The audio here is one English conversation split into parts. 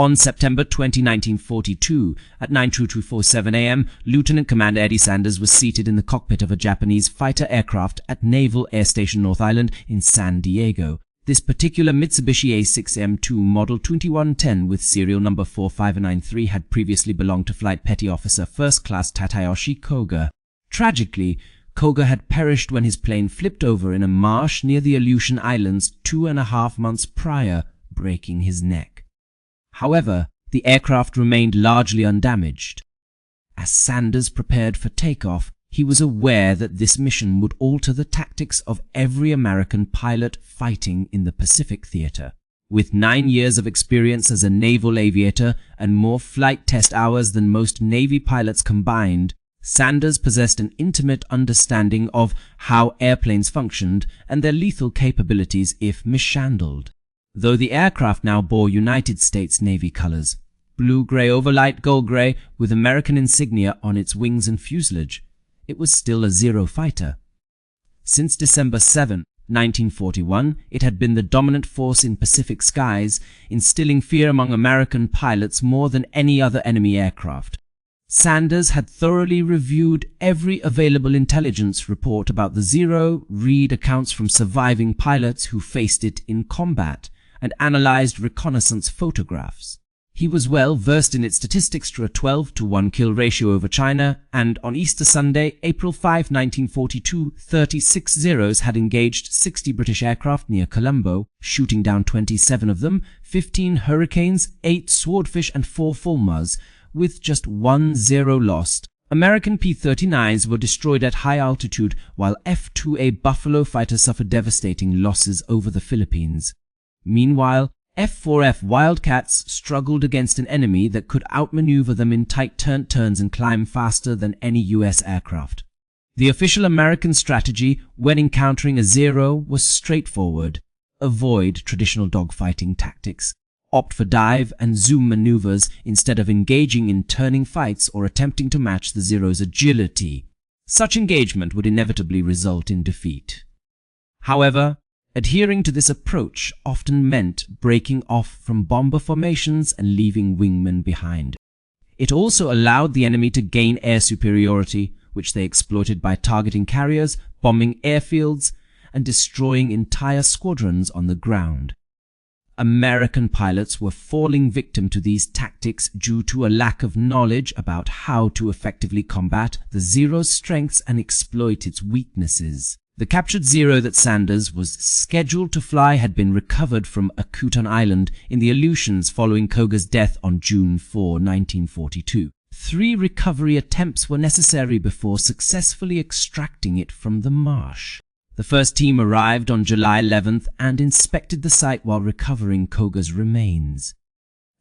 On September 20, 1942, at 9:2247 a.m., Lieutenant Commander Eddie Sanders was seated in the cockpit of a Japanese fighter aircraft at Naval Air Station North Island in San Diego. This particular Mitsubishi A6M Model 2110 with serial number 4593 had previously belonged to Flight Petty Officer First Class Tadayoshi Koga. Tragically, Koga had perished when his plane flipped over in a marsh near the Aleutian Islands 2.5 months prior, breaking his neck. However, the aircraft remained largely undamaged. As Sanders prepared for takeoff, he was aware that this mission would alter the tactics of every American pilot fighting in the Pacific theater. With 9 years of experience as a naval aviator and more flight test hours than most Navy pilots combined, Sanders possessed an intimate understanding of how airplanes functioned and their lethal capabilities if mishandled. Though the aircraft now bore United States Navy colors, blue-gray over light gold-gray with American insignia on its wings and fuselage, it was still a Zero fighter. Since December 7, 1941, it had been the dominant force in Pacific skies, instilling fear among American pilots more than any other enemy aircraft. Sanders had thoroughly reviewed every available intelligence report about the Zero, read accounts from surviving pilots who faced it in combat, and analyzed reconnaissance photographs. He was well versed in its statistics to a 12-to-1 kill ratio over China, and on Easter Sunday, April 5, 1942, 36 Zeros had engaged 60 British aircraft near Colombo, shooting down 27 of them, 15 Hurricanes, 8 Swordfish and 4 Fulmars, with just 1 Zero lost. American P-39s were destroyed at high altitude, while F-2A Buffalo fighters suffered devastating losses over the Philippines. Meanwhile, F-4F Wildcats struggled against an enemy that could outmaneuver them in tight turns and climb faster than any U.S. aircraft. The official American strategy when encountering a Zero was straightforward: avoid traditional dogfighting tactics. Opt for dive and zoom maneuvers instead of engaging in turning fights or attempting to match the Zero's agility. Such engagement would inevitably result in defeat. However, adhering to this approach often meant breaking off from bomber formations and leaving wingmen behind. It also allowed the enemy to gain air superiority, which they exploited by targeting carriers, bombing airfields, and destroying entire squadrons on the ground. American pilots were falling victim to these tactics due to a lack of knowledge about how to effectively combat the Zero's strengths and exploit its weaknesses. The captured Zero that Sanders was scheduled to fly had been recovered from Akutan Island in the Aleutians following Koga's death on June 4, 1942. 3 recovery attempts were necessary before successfully extracting it from the marsh. The first team arrived on July 11th and inspected the site while recovering Koga's remains.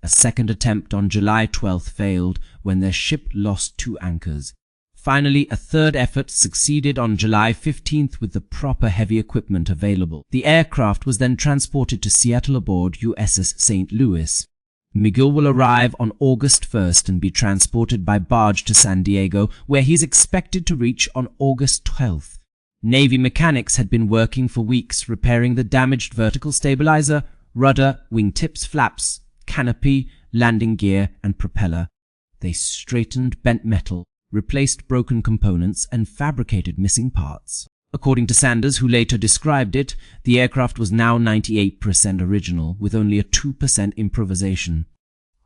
A second attempt on July 12th failed when their ship lost 2 anchors. Finally, a third effort succeeded on July 15th with the proper heavy equipment available. The aircraft was then transported to Seattle aboard USS St. Louis. Miguel will arrive on August 1st and be transported by barge to San Diego, where he is expected to reach on August 12th. Navy mechanics had been working for weeks repairing the damaged vertical stabilizer, rudder, wingtips, flaps, canopy, landing gear, and propeller. They straightened bent metal, replaced broken components, and fabricated missing parts. According to Sanders, who later described it, the aircraft was now 98% original, with only a 2% improvisation.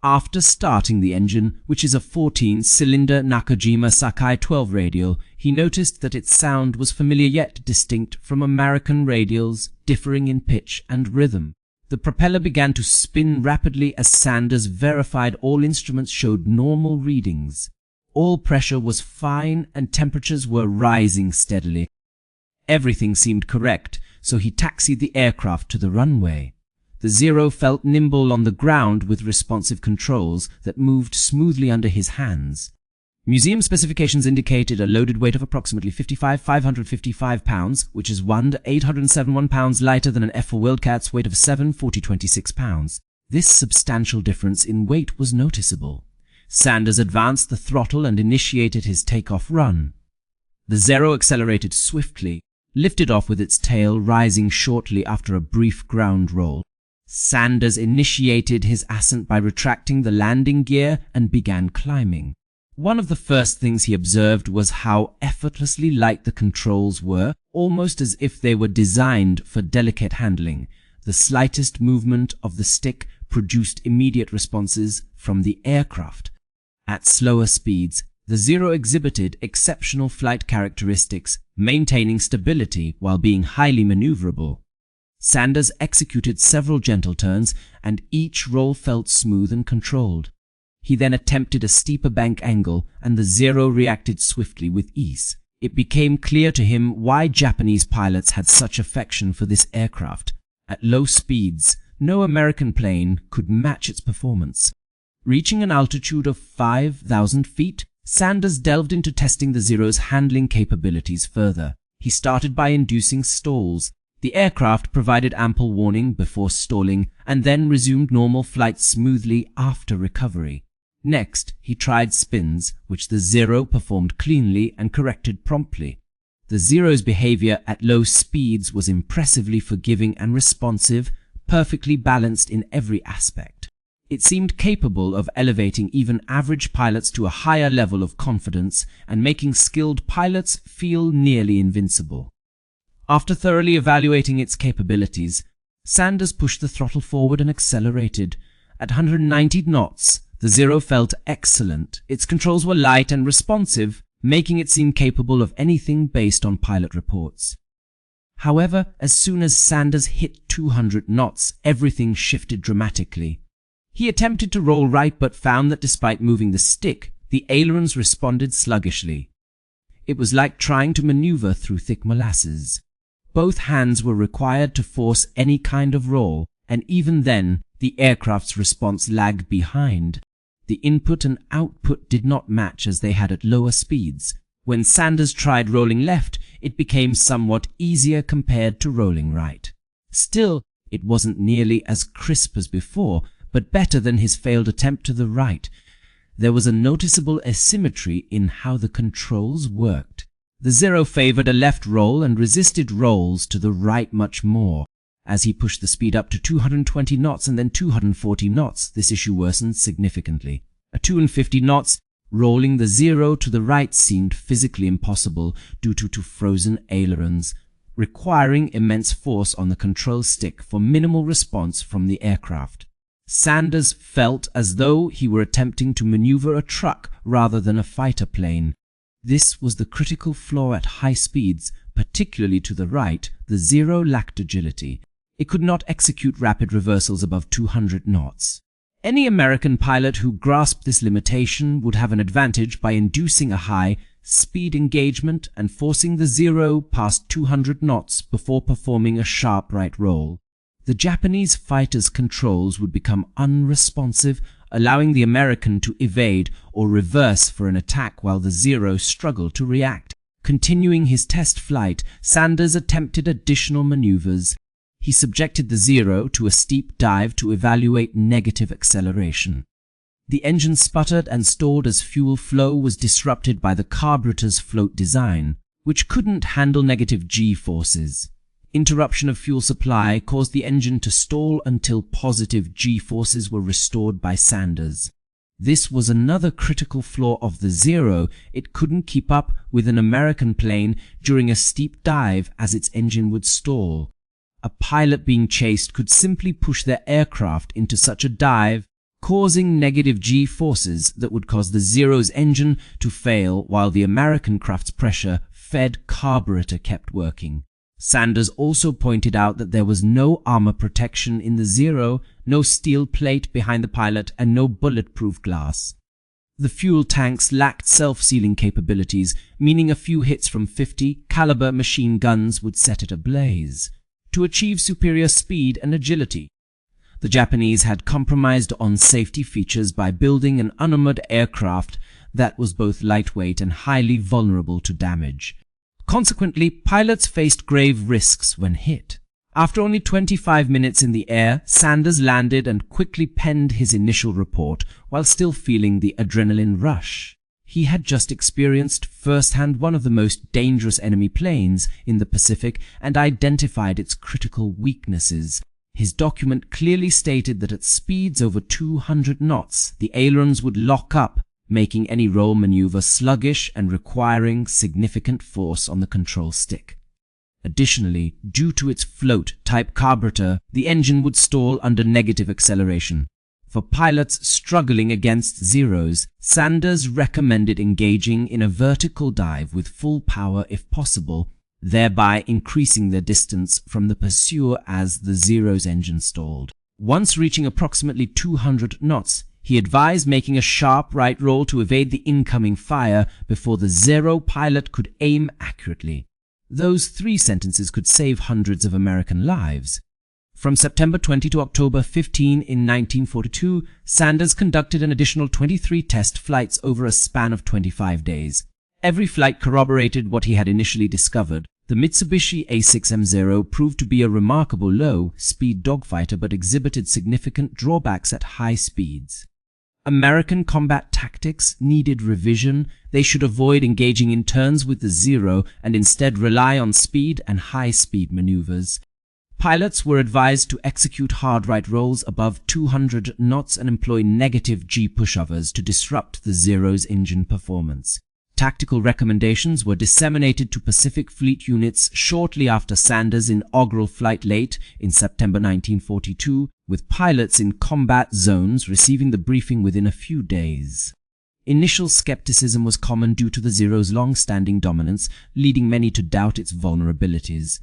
After starting the engine, which is a 14-cylinder Nakajima Sakai 12 radial, he noticed that its sound was familiar yet distinct from American radials, differing in pitch and rhythm. The propeller began to spin rapidly as Sanders verified all instruments showed normal readings. All pressure was fine and temperatures were rising steadily. Everything seemed correct, so he taxied the aircraft to the runway. The Zero felt nimble on the ground with responsive controls that moved smoothly under his hands. Museum specifications indicated a loaded weight of approximately 555 pounds, which is 871 pounds lighter than an F4 Wildcat's weight of 26 pounds. This substantial difference in weight was noticeable. Sanders advanced the throttle and initiated his takeoff run. The Zero accelerated swiftly, lifted off with its tail rising shortly after a brief ground roll. Sanders initiated his ascent by retracting the landing gear and began climbing. One of the first things he observed was how effortlessly light the controls were, almost as if they were designed for delicate handling. The slightest movement of the stick produced immediate responses from the aircraft. At slower speeds, the Zero exhibited exceptional flight characteristics, maintaining stability while being highly maneuverable. Sanders executed several gentle turns, and each roll felt smooth and controlled. He then attempted a steeper bank angle, and the Zero reacted swiftly with ease. It became clear to him why Japanese pilots had such affection for this aircraft. At low speeds, no American plane could match its performance. Reaching an altitude of 5,000 feet, Sanders delved into testing the Zero's handling capabilities further. He started by inducing stalls. The aircraft provided ample warning before stalling and then resumed normal flight smoothly after recovery. Next, he tried spins, which the Zero performed cleanly and corrected promptly. The Zero's behavior at low speeds was impressively forgiving and responsive, perfectly balanced in every aspect. It seemed capable of elevating even average pilots to a higher level of confidence and making skilled pilots feel nearly invincible. After thoroughly evaluating its capabilities, Sanders pushed the throttle forward and accelerated. At 190 knots, the Zero felt excellent. Its controls were light and responsive, making it seem capable of anything based on pilot reports. However, as soon as Sanders hit 200 knots, everything shifted dramatically. He attempted to roll right but found that despite moving the stick, the ailerons responded sluggishly. It was like trying to maneuver through thick molasses. Both hands were required to force any kind of roll, and even then, the aircraft's response lagged behind. The input and output did not match as they had at lower speeds. When Sanders tried rolling left, it became somewhat easier compared to rolling right. Still, it wasn't nearly as crisp as before, but better than his failed attempt to the right. There was a noticeable asymmetry in how the controls worked. The Zero favored a left roll and resisted rolls to the right much more. As he pushed the speed up to 220 knots and then 240 knots, this issue worsened significantly. At 250 knots, rolling the Zero to the right seemed physically impossible due to frozen ailerons, requiring immense force on the control stick for minimal response from the aircraft. Sanders felt as though he were attempting to maneuver a truck rather than a fighter plane. This was the critical flaw at high speeds, particularly to the right. The Zero lacked agility. It could not execute rapid reversals above 200 knots. Any American pilot who grasped this limitation would have an advantage by inducing a high speed engagement and forcing the Zero past 200 knots before performing a sharp right roll. The Japanese fighter's controls would become unresponsive, allowing the American to evade or reverse for an attack while the Zero struggled to react. Continuing his test flight, Sanders attempted additional maneuvers. He subjected the Zero to a steep dive to evaluate negative acceleration. The engine sputtered and stalled as fuel flow was disrupted by the carburetor's float design, which couldn't handle negative G-forces. Interruption of fuel supply caused the engine to stall until positive G-forces were restored by Sanders. This was another critical flaw of the Zero. It couldn't keep up with an American plane during a steep dive as its engine would stall. A pilot being chased could simply push their aircraft into such a dive, causing negative G-forces that would cause the Zero's engine to fail while the American craft's pressure-fed carburetor kept working. Sanders also pointed out that there was no armor protection in the Zero, no steel plate behind the pilot, and no bulletproof glass. The fuel tanks lacked self-sealing capabilities, meaning a few hits from 50-caliber machine guns would set it ablaze. To achieve superior speed and agility, the Japanese had compromised on safety features by building an unarmored aircraft that was both lightweight and highly vulnerable to damage. Consequently, pilots faced grave risks when hit. After only 25 minutes in the air, Sanders landed and quickly penned his initial report while still feeling the adrenaline rush. He had just experienced firsthand one of the most dangerous enemy planes in the Pacific and identified its critical weaknesses. His document clearly stated that at speeds over 200 knots, the ailerons would lock up, making any roll maneuver sluggish and requiring significant force on the control stick. Additionally, due to its float-type carburetor, the engine would stall under negative acceleration. For pilots struggling against zeros, Sanders recommended engaging in a vertical dive with full power if possible, thereby increasing their distance from the pursuer as the Zero's engine stalled. Once reaching approximately 200 knots, he advised making a sharp right roll to evade the incoming fire before the Zero pilot could aim accurately. Those 3 sentences could save hundreds of American lives. From September 20 to October 15 in 1942, Sanders conducted an additional 23 test flights over a span of 25 days. Every flight corroborated what he had initially discovered. The Mitsubishi A6M Zero proved to be a remarkable low-speed dogfighter but exhibited significant drawbacks at high speeds. American combat tactics needed revision. They should avoid engaging in turns with the Zero and instead rely on speed and high-speed maneuvers. Pilots were advised to execute hard right rolls above 200 knots and employ negative G pushovers to disrupt the Zero's engine performance. Tactical recommendations were disseminated to Pacific Fleet units shortly after Sanders' inaugural flight late in September 1942, with pilots in combat zones receiving the briefing within a few days. Initial skepticism was common due to the Zero's long-standing dominance, leading many to doubt its vulnerabilities.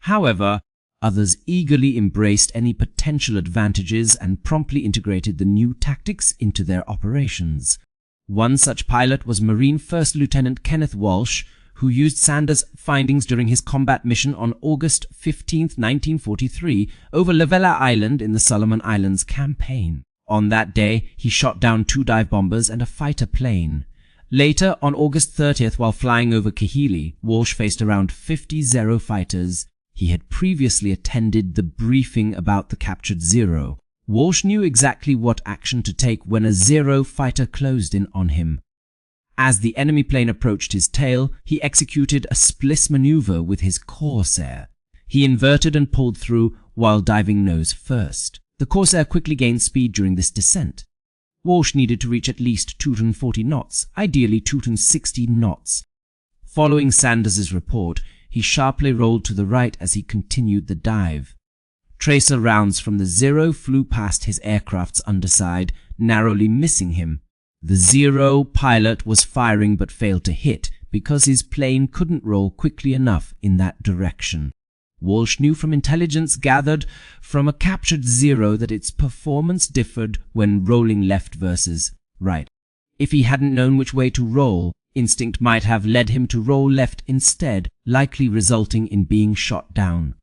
However, others eagerly embraced any potential advantages and promptly integrated the new tactics into their operations. One such pilot was Marine First Lieutenant Kenneth Walsh, who used Sanders' findings during his combat mission on August 15, 1943, over Lavella Island in the Solomon Islands campaign. On that day, he shot down 2 dive bombers and a fighter plane. Later, on August 30th, while flying over Kahili, Walsh faced around 50 Zero fighters. He had previously attended the briefing about the captured Zero. Walsh knew exactly what action to take when a Zero fighter closed in on him. As the enemy plane approached his tail, he executed a spliss maneuver with his Corsair. He inverted and pulled through while diving nose first. The Corsair quickly gained speed during this descent. Walsh needed to reach at least 240 knots, ideally 260 knots. Following Sanders' report, he sharply rolled to the right as he continued the dive. Tracer rounds from the Zero flew past his aircraft's underside, narrowly missing him. The Zero pilot was firing but failed to hit because his plane couldn't roll quickly enough in that direction. Walsh knew from intelligence gathered from a captured Zero that its performance differed when rolling left versus right. If he hadn't known which way to roll, instinct might have led him to roll left instead, likely resulting in being shot down.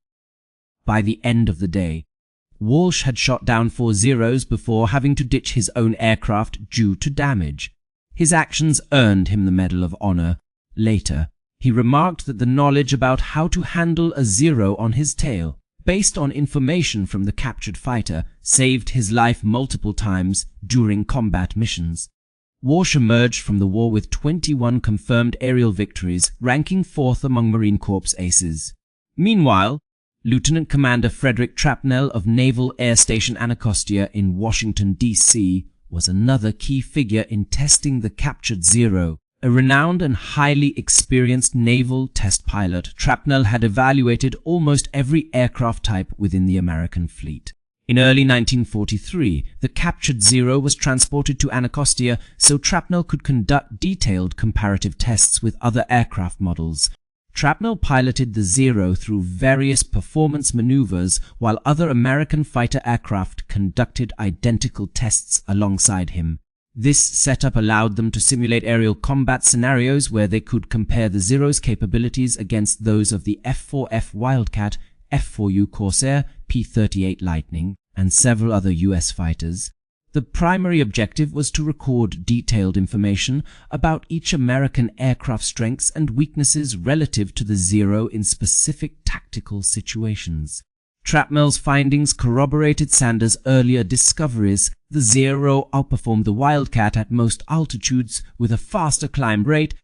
By the end of the day, Walsh had shot down 4 Zeros before having to ditch his own aircraft due to damage. His actions earned him the Medal of Honor. Later, he remarked that the knowledge about how to handle a Zero on his tail, based on information from the captured fighter, saved his life multiple times during combat missions. Walsh emerged from the war with 21 confirmed aerial victories, ranking 4th among Marine Corps aces. Meanwhile, Lieutenant Commander Frederick Trapnell of Naval Air Station Anacostia in Washington, D.C., was another key figure in testing the captured Zero. A renowned and highly experienced naval test pilot, Trapnell had evaluated almost every aircraft type within the American fleet. In early 1943, the captured Zero was transported to Anacostia so Trapnell could conduct detailed comparative tests with other aircraft models. Trapnell piloted the Zero through various performance maneuvers while other American fighter aircraft conducted identical tests alongside him. This setup allowed them to simulate aerial combat scenarios where they could compare the Zero's capabilities against those of the F-4F Wildcat, F-4U Corsair, P-38 Lightning, and several other U.S. fighters. The primary objective was to record detailed information about each American aircraft strengths and weaknesses relative to the Zero in specific tactical situations. Trapnell's findings corroborated Sanders' earlier discoveries. The Zero outperformed the Wildcat at most altitudes with a faster climb rate,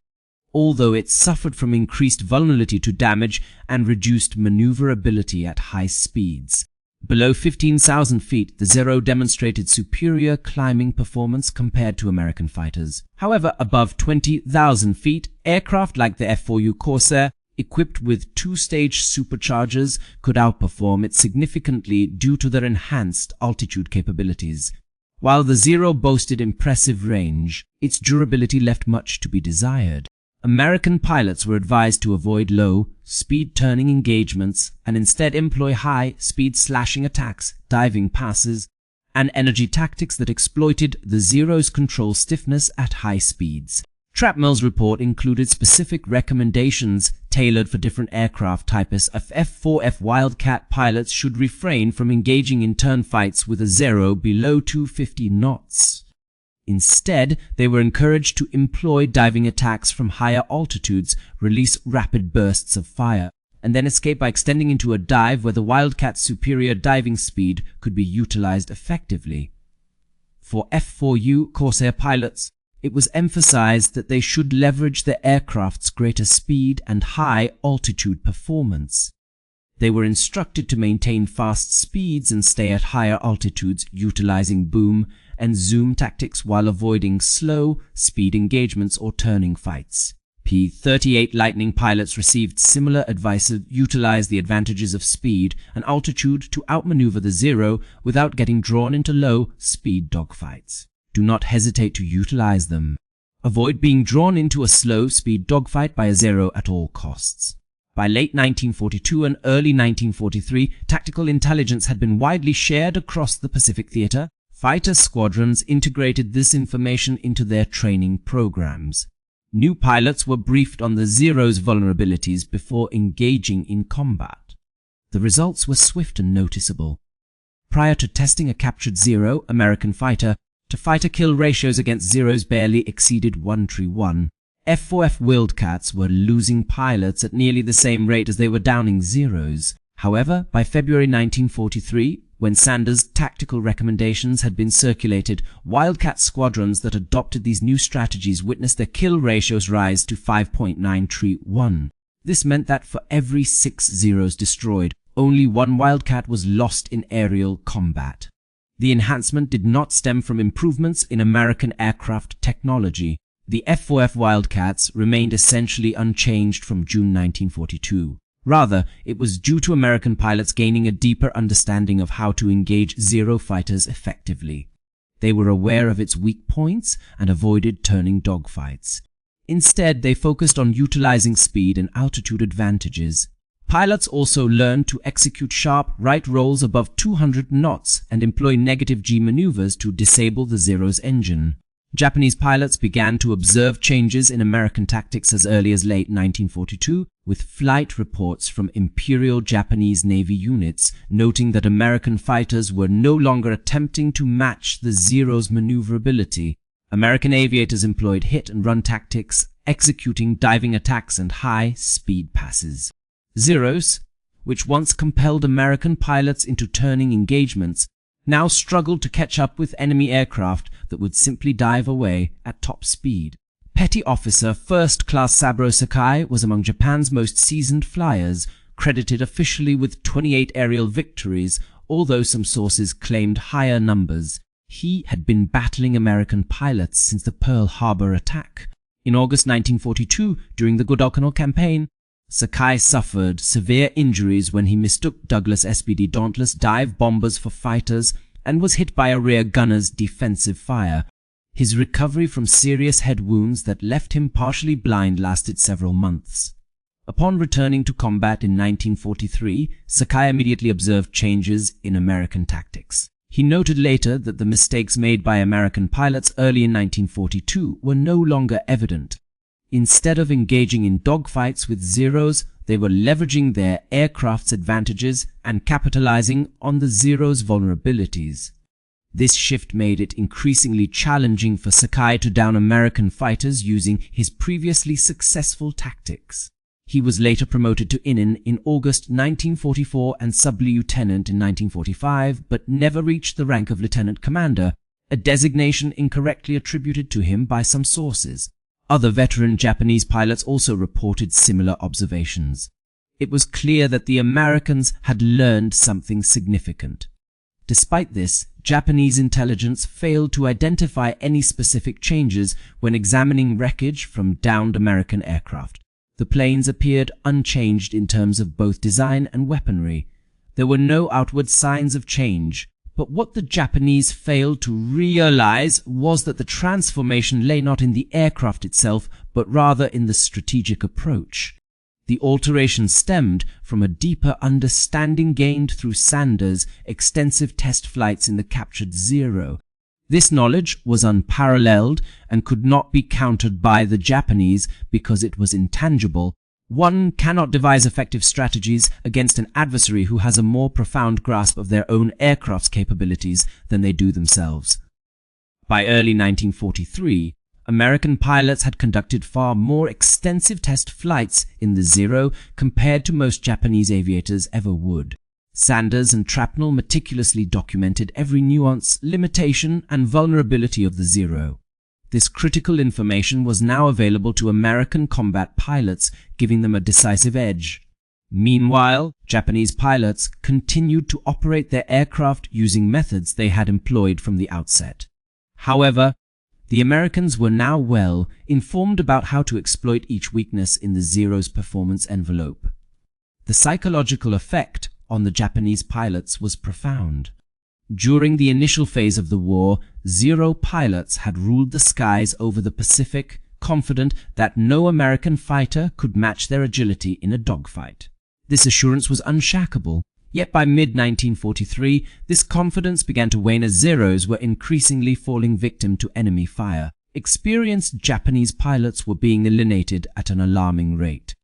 although it suffered from increased vulnerability to damage and reduced maneuverability at high speeds. Below 15,000 feet, the Zero demonstrated superior climbing performance compared to American fighters. However, above 20,000 feet, aircraft like the F-4U Corsair, equipped with two-stage superchargers, could outperform it significantly due to their enhanced altitude capabilities. While the Zero boasted impressive range, its durability left much to be desired. American pilots were advised to avoid low-speed turning engagements and instead employ high-speed slashing attacks, diving passes, and energy tactics that exploited the Zero's control stiffness at high speeds. Trapnell's report included specific recommendations tailored for different aircraft types. F-4F Wildcat pilots should refrain from engaging in turn fights with a Zero below 250 knots. Instead, they were encouraged to employ diving attacks from higher altitudes, release rapid bursts of fire, and then escape by extending into a dive where the Wildcat's superior diving speed could be utilized effectively. For F-4U Corsair pilots, it was emphasized that they should leverage their aircraft's greater speed and high altitude performance. They were instructed to maintain fast speeds and stay at higher altitudes, utilizing boom and zoom tactics while avoiding slow speed engagements or turning fights. P-38 Lightning pilots received similar advice to utilize the advantages of speed and altitude to outmaneuver the Zero without getting drawn into low-speed dogfights. Do not hesitate to utilize them. Avoid being drawn into a slow-speed dogfight by a Zero at all costs. By late 1942 and early 1943, tactical intelligence had been widely shared across the Pacific Theater. Fighter squadrons integrated this information into their training programs. New pilots were briefed on the Zero's vulnerabilities before engaging in combat. The results were swift and noticeable. Prior to testing a captured Zero American fighter, to-fighter kill ratios against Zeros barely exceeded 1:1. F-4F Wildcats were losing pilots at nearly the same rate as they were downing Zeros. However, by February 1943, when Sanders' tactical recommendations had been circulated, Wildcat squadrons that adopted these new strategies witnessed their kill ratios rise to 5.931. This meant that for every 6 Zeros destroyed, only 1 Wildcat was lost in aerial combat. The enhancement did not stem from improvements in American aircraft technology. The F-4F Wildcats remained essentially unchanged from June 1942. Rather, it was due to American pilots gaining a deeper understanding of how to engage Zero fighters effectively. They were aware of its weak points and avoided turning dogfights. Instead, they focused on utilizing speed and altitude advantages. Pilots also learned to execute sharp right rolls above 200 knots and employ negative G maneuvers to disable the Zero's engine. Japanese pilots began to observe changes in American tactics as early as late 1942, with flight reports from Imperial Japanese Navy units noting that American fighters were no longer attempting to match the Zero's maneuverability. American aviators employed hit-and-run tactics, executing diving attacks and high-speed passes. Zeros, which once compelled American pilots into turning engagements, now struggled to catch up with enemy aircraft that would simply dive away at top speed. Petty Officer First Class Saburo Sakai was among Japan's most seasoned flyers, credited officially with 28 aerial victories, although some sources claimed higher numbers. He had been battling American pilots since the Pearl Harbor attack. In August 1942, during the Guadalcanal campaign, Sakai suffered severe injuries when he mistook Douglas SPD Dauntless dive bombers for fighters and was hit by a rear gunner's defensive fire. His recovery from serious head wounds that left him partially blind lasted several months. Upon returning to combat in 1943, Sakai immediately observed changes in American tactics. He noted later that the mistakes made by American pilots early in 1942 were no longer evident. Instead of engaging in dogfights with Zeros, they were leveraging their aircraft's advantages and capitalizing on the Zero's vulnerabilities. This shift made it increasingly challenging for Sakai to down American fighters using his previously successful tactics. He was later promoted to Inen in August 1944 and sub-lieutenant in 1945, but never reached the rank of lieutenant commander, a designation incorrectly attributed to him by some sources. Other veteran Japanese pilots also reported similar observations. it was clear that the Americans had learned something significant. Despite this, Japanese intelligence failed to identify any specific changes when examining wreckage from downed American aircraft. The planes appeared unchanged in terms of both design and weaponry. There were no outward signs of change, but what the Japanese failed to realize was that the transformation lay not in the aircraft itself, but rather in the strategic approach. The alteration stemmed from a deeper understanding gained through Sanders' extensive test flights in the captured Zero. This knowledge was unparalleled and could not be countered by the Japanese because it was intangible. One cannot devise effective strategies against an adversary who has a more profound grasp of their own aircraft's capabilities than they do themselves. By early 1943, American pilots had conducted far more extensive test flights in the Zero compared to most Japanese aviators ever would. Sanders and Trapnell meticulously documented every nuance, limitation, and vulnerability of the Zero. This critical information was now available to American combat pilots, giving them a decisive edge. Meanwhile, Japanese pilots continued to operate their aircraft using methods they had employed from the outset. However, the Americans were now well informed about how to exploit each weakness in the Zero's performance envelope. The psychological effect on the Japanese pilots was profound. During the initial phase of the war, Zero pilots had ruled the skies over the Pacific, confident that no American fighter could match their agility in a dogfight. This assurance was unshakable. Yet by mid-1943, this confidence began to wane as Zeros were increasingly falling victim to enemy fire. Experienced Japanese pilots were being eliminated at an alarming rate.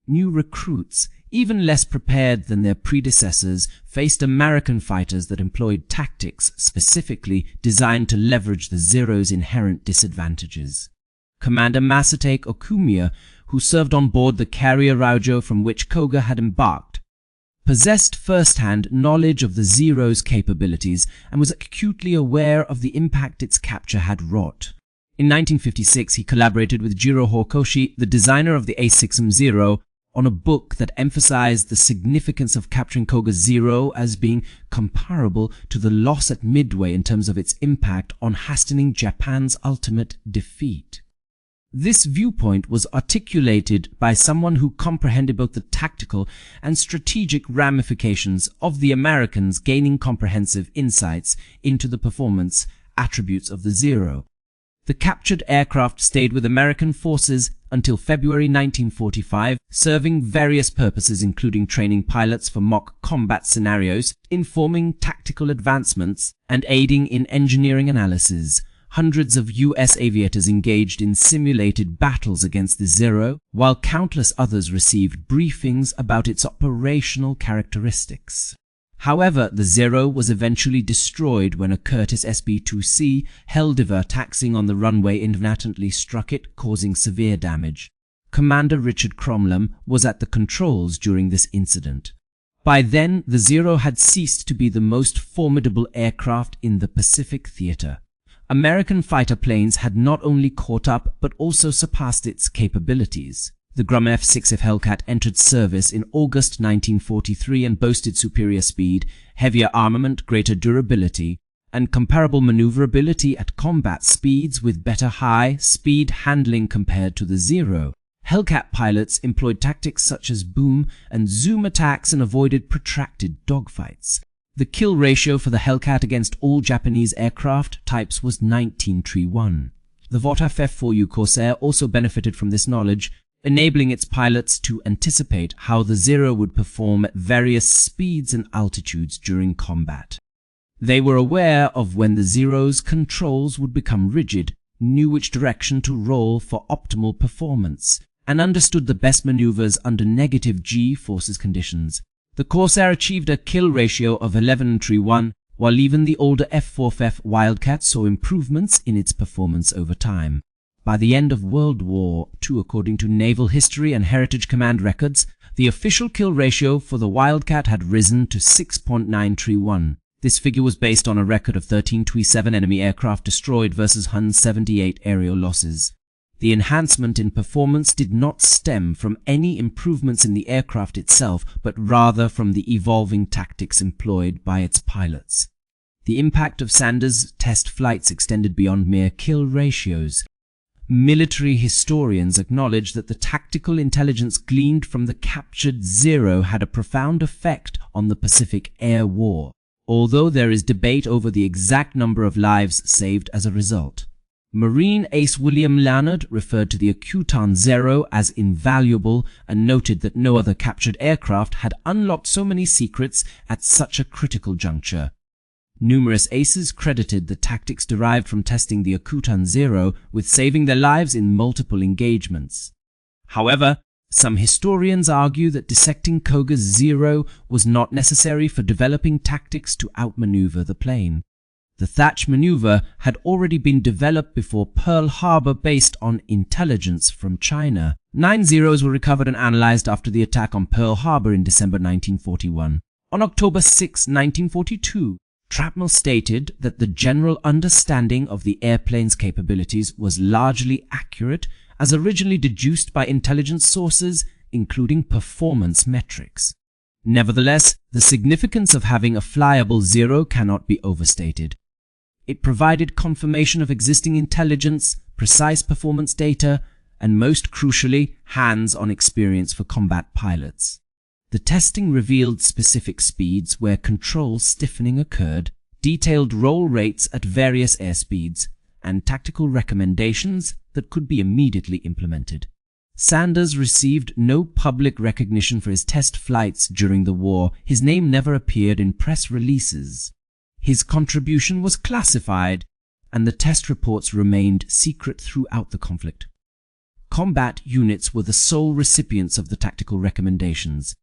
New recruits, even less prepared than their predecessors, faced American fighters that employed tactics specifically designed to leverage the Zero's inherent disadvantages. Commander Masatake Okumiya, who served on board the carrier Raujo from which Koga had embarked, possessed first-hand knowledge of the Zero's capabilities and was acutely aware of the impact its capture had wrought. In 1956, he collaborated with Jiro Horikoshi, the designer of the A6M Zero, on a book that emphasized the significance of capturing Koga Zero as being comparable to the loss at Midway in terms of its impact on hastening Japan's ultimate defeat. This viewpoint was articulated by someone who comprehended both the tactical and strategic ramifications of the Americans gaining comprehensive insights into the performance attributes of the Zero. The captured aircraft stayed with American forces until February 1945, serving various purposes including training pilots for mock combat scenarios, informing tactical advancements, and aiding in engineering analysis. Hundreds of U.S. aviators engaged in simulated battles against the Zero, while countless others received briefings about its operational characteristics. However, the Zero was eventually destroyed when a Curtiss SB-2C Helldiver taxiing on the runway inadvertently struck it, causing severe damage. Commander Richard Cromlem was at the controls during this incident. By then, the Zero had ceased to be the most formidable aircraft in the Pacific theater. American fighter planes had not only caught up but also surpassed its capabilities. The Grumman F-6F Hellcat entered service in August 1943 and boasted superior speed, heavier armament, greater durability, and comparable maneuverability at combat speeds with better high-speed handling compared to the Zero. Hellcat pilots employed tactics such as boom and zoom attacks and avoided protracted dogfights. The kill ratio for the Hellcat against all Japanese aircraft types was 19:1. The Vought F-4U Corsair also benefited from this knowledge, enabling its pilots to anticipate how the Zero would perform at various speeds and altitudes during combat. They were aware of when the Zero's controls would become rigid, knew which direction to roll for optimal performance, and understood the best maneuvers under negative G-forces conditions. The Corsair achieved a kill ratio of 11:1, while even the older F-4F Wildcat saw improvements in its performance over time. By the end of World War II, according to Naval History and Heritage Command records, the official kill ratio for the Wildcat had risen to 6.931. This figure was based on a record of 13 Tu-7 enemy aircraft destroyed versus Hun's 78 aerial losses. The enhancement in performance did not stem from any improvements in the aircraft itself, but rather from the evolving tactics employed by its pilots. The impact of Sanders' test flights extended beyond mere kill ratios. Military historians acknowledge that the tactical intelligence gleaned from the captured Zero had a profound effect on the Pacific Air War, although there is debate over the exact number of lives saved as a result. Marine ace William Leonard referred to the Akutan Zero as invaluable and noted that no other captured aircraft had unlocked so many secrets at such a critical juncture. Numerous aces credited the tactics derived from testing the Akutan Zero with saving their lives in multiple engagements. However, some historians argue that dissecting Koga's Zero was not necessary for developing tactics to outmaneuver the plane. The Thatch maneuver had already been developed before Pearl Harbor based on intelligence from China. 9 Zeros were recovered and analyzed after the attack on Pearl Harbor in December 1941. On October 6, 1942, Trapnell stated that the general understanding of the airplane's capabilities was largely accurate as originally deduced by intelligence sources, including performance metrics. Nevertheless, the significance of having a flyable Zero cannot be overstated. It provided confirmation of existing intelligence, precise performance data, and most crucially, hands-on experience for combat pilots. The testing revealed specific speeds where control stiffening occurred, detailed roll rates at various airspeeds, and tactical recommendations that could be immediately implemented. Sanders received no public recognition for his test flights during the war. His name never appeared in press releases. His contribution was classified, and the test reports remained secret throughout the conflict. Combat units were the sole recipients of the tactical recommendations.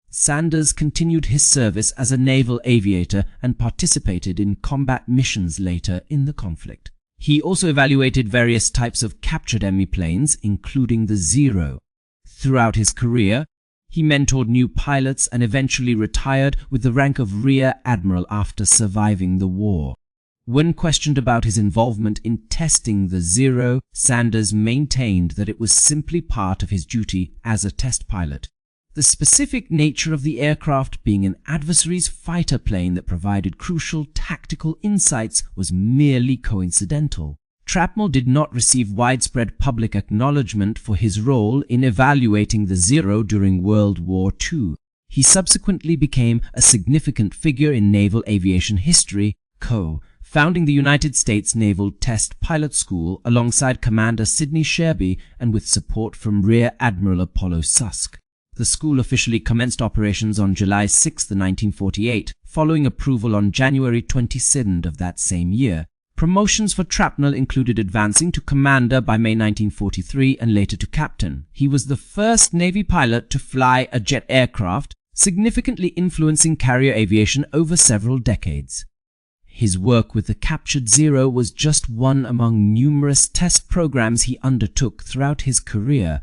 Sanders continued his service as a naval aviator and participated in combat missions later in the conflict. He also evaluated various types of captured enemy planes, including the Zero. Throughout his career, he mentored new pilots and eventually retired with the rank of Rear Admiral after surviving the war. When questioned about his involvement in testing the Zero, Sanders maintained that it was simply part of his duty as a test pilot. The specific nature of the aircraft being an adversary's fighter plane that provided crucial tactical insights was merely coincidental. Trapnell did not receive widespread public acknowledgement for his role in evaluating the Zero during World War II. He subsequently became a significant figure in naval aviation history, founding the United States Naval Test Pilot School alongside Commander Sidney Sherby and with support from Rear Admiral Apollo Susk. The school officially commenced operations on July 6, 1948, following approval on January 22 of that same year. Promotions for Trapnell included advancing to commander by May 1943 and later to captain. He was the first Navy pilot to fly a jet aircraft, significantly influencing carrier aviation over several decades. His work with the captured Zero was just one among numerous test programs he undertook throughout his career.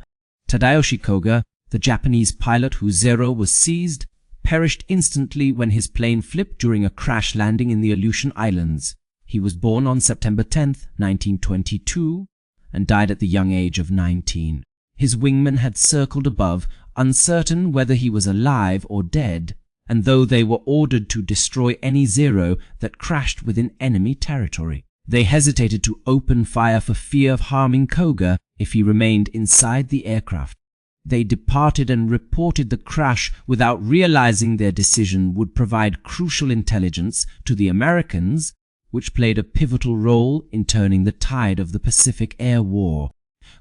Tadayoshi Koga, the Japanese pilot whose Zero was seized, perished instantly when his plane flipped during a crash landing in the Aleutian Islands. He was born on September 10, 1922, and died at the young age of 19. His wingmen had circled above, uncertain whether he was alive or dead, and though they were ordered to destroy any Zero that crashed within enemy territory. They hesitated to open fire for fear of harming Koga if he remained inside the aircraft. They departed and reported the crash without realizing their decision would provide crucial intelligence to the Americans, which played a pivotal role in turning the tide of the Pacific Air War.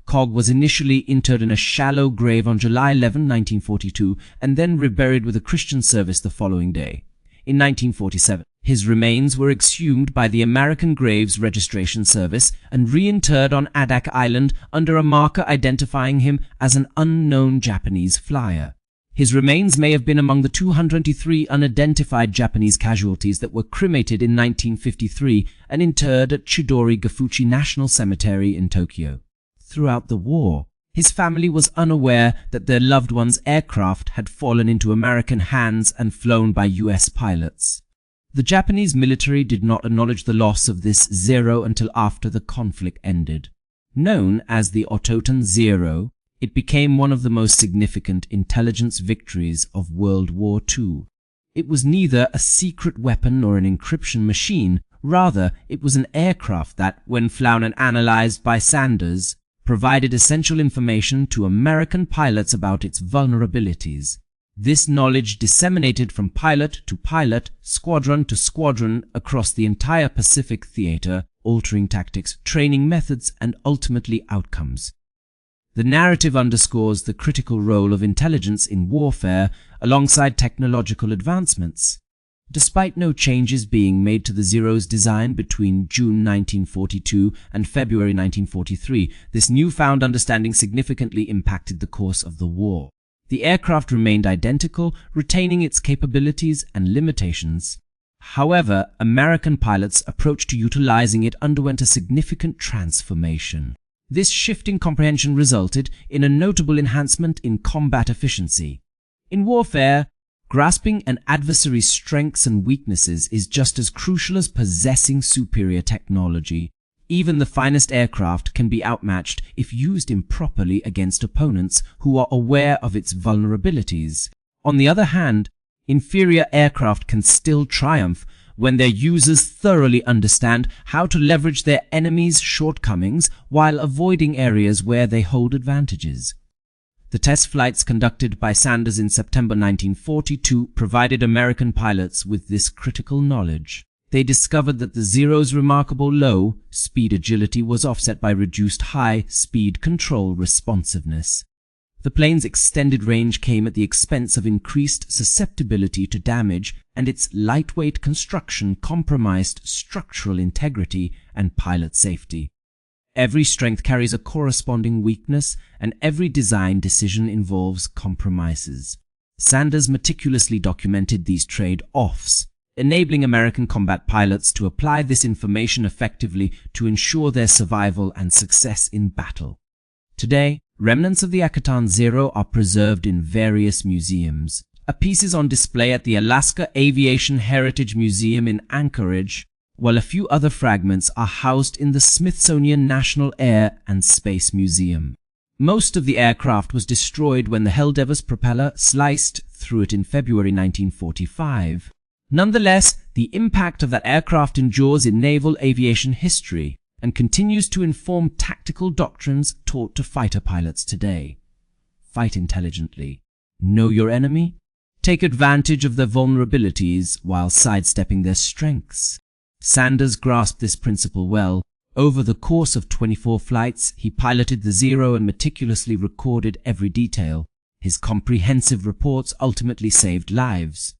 Cog was initially interred in a shallow grave on July 11, 1942, and then reburied with a Christian service the following day. In 1947, his remains were exhumed by the American Graves Registration Service and reinterred on Adak Island under a marker identifying him as an unknown Japanese flyer. His remains may have been among the 223 unidentified Japanese casualties that were cremated in 1953 and interred at Chidori Gafuchi National Cemetery in Tokyo. Throughout the war, his family was unaware that their loved one's aircraft had fallen into American hands and flown by US pilots. The Japanese military did not acknowledge the loss of this Zero until after the conflict ended. Known as the Akutan Zero, it became one of the most significant intelligence victories of World War II. It was neither a secret weapon nor an encryption machine. Rather, it was an aircraft that, when flown and analyzed by Sanders, provided essential information to American pilots about its vulnerabilities. This knowledge disseminated from pilot to pilot, squadron to squadron across the entire Pacific theater, altering tactics, training methods, and ultimately outcomes. The narrative underscores the critical role of intelligence in warfare alongside technological advancements. Despite no changes being made to the Zero's design between June 1942 and February 1943, this newfound understanding significantly impacted the course of the war. The aircraft remained identical, retaining its capabilities and limitations. However, American pilots' approach to utilizing it underwent a significant transformation. This shift in comprehension resulted in a notable enhancement in combat efficiency. In warfare, grasping an adversary's strengths and weaknesses is just as crucial as possessing superior technology. Even the finest aircraft can be outmatched if used improperly against opponents who are aware of its vulnerabilities. On the other hand, inferior aircraft can still triumph when their users thoroughly understand how to leverage their enemy's shortcomings while avoiding areas where they hold advantages. The test flights conducted by Sanders in September 1942 provided American pilots with this critical knowledge. They discovered that the Zero's remarkable low speed agility was offset by reduced high speed control responsiveness. The plane's extended range came at the expense of increased susceptibility to damage, and its lightweight construction compromised structural integrity and pilot safety. Every strength carries a corresponding weakness, and every design decision involves compromises. Sanders meticulously documented these trade-offs, enabling American combat pilots to apply this information effectively to ensure their survival and success in battle. Today, remnants of the Akutan Zero are preserved in various museums. A piece is on display at the Alaska Aviation Heritage Museum in Anchorage, while a few other fragments are housed in the Smithsonian National Air and Space Museum. Most of the aircraft was destroyed when the Helldivers propeller sliced through it in February 1945. Nonetheless, the impact of that aircraft endures in naval aviation history and continues to inform tactical doctrines taught to fighter pilots today. Fight intelligently. Know your enemy. Take advantage of their vulnerabilities while sidestepping their strengths. Sanders grasped this principle well. Over the course of 24 flights, he piloted the Zero and meticulously recorded every detail. His comprehensive reports ultimately saved lives.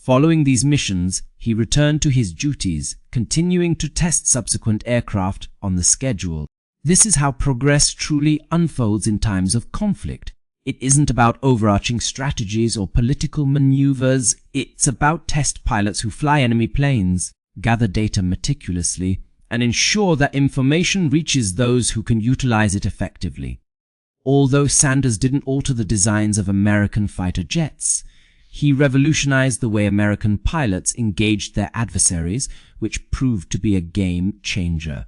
Following these missions, he returned to his duties, continuing to test subsequent aircraft on the schedule. This is how progress truly unfolds in times of conflict. It isn't about overarching strategies or political maneuvers. It's about test pilots who fly enemy planes, gather data meticulously, and ensure that information reaches those who can utilize it effectively. Although Sanders didn't alter the designs of American fighter jets, he revolutionized the way American pilots engaged their adversaries, which proved to be a game changer.